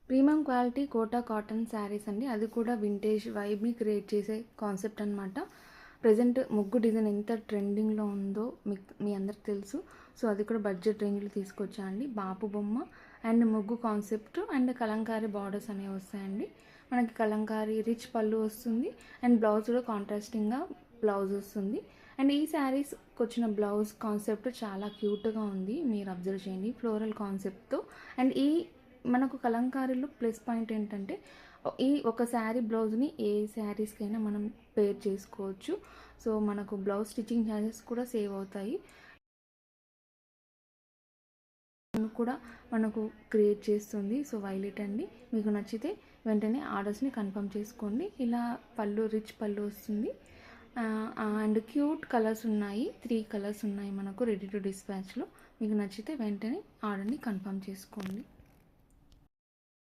Premium quality Kota cotton saris అండి. అది కూడా వింటేజ్ వైబ్ని క్రియేట్ చేసే కాన్సెప్ట్ అనమాట. ప్రజెంట్ ముగ్గు డిజైన్ ఎంత ట్రెండింగ్లో ఉందో మీ అందరికి తెలుసు. సో అది కూడా బడ్జెట్ రేంజ్లో తీసుకొచ్చా అండి. బాపు బొమ్మ అండ్ ముగ్గు కాన్సెప్ట్ అండ్ కలంకారీ బార్డర్స్ అనేవి వస్తాయండి. మనకి కలంకారీ రిచ్ పళ్ళు వస్తుంది అండ్ బ్లౌజ్ కూడా కాంట్రాస్టింగ్గా బ్లౌజ్ వస్తుంది. అండ్ ఈ శారీస్కి వచ్చిన బ్లౌజ్ కాన్సెప్ట్ చాలా క్యూట్గా ఉంది, మీరు అబ్జర్వ్ చేయండి, ఫ్లోరల్ కాన్సెప్ట్తో. అండ్ ఈ మనకు కలంకారీలో ప్లస్ పాయింట్ ఏంటంటే ఈ ఒక శారీ బ్లౌజ్ని ఏ శారీస్కైనా మనం పేర్ చేసుకోవచ్చు. సో మనకు బ్లౌజ్ స్టిచ్చింగ్ ఛార్జెస్ కూడా సేవ్ అవుతాయి కూడా మనకు క్రియేట్ చేస్తుంది. సో వైలెట్ అండి, మీకు నచ్చితే వెంటనే ఆర్డర్స్ని కన్ఫర్మ్ చేసుకోండి. ఇలా పళ్ళు రిచ్ పళ్ళు వస్తుంది అండ్ క్యూట్ కలర్స్ ఉన్నాయి, 3 కలర్స్ ఉన్నాయి మనకు రెడీ టు డిస్పాచ్లో. మీకు నచ్చితే వెంటనే ఆర్డర్ని కన్ఫర్మ్ చేసుకోండి.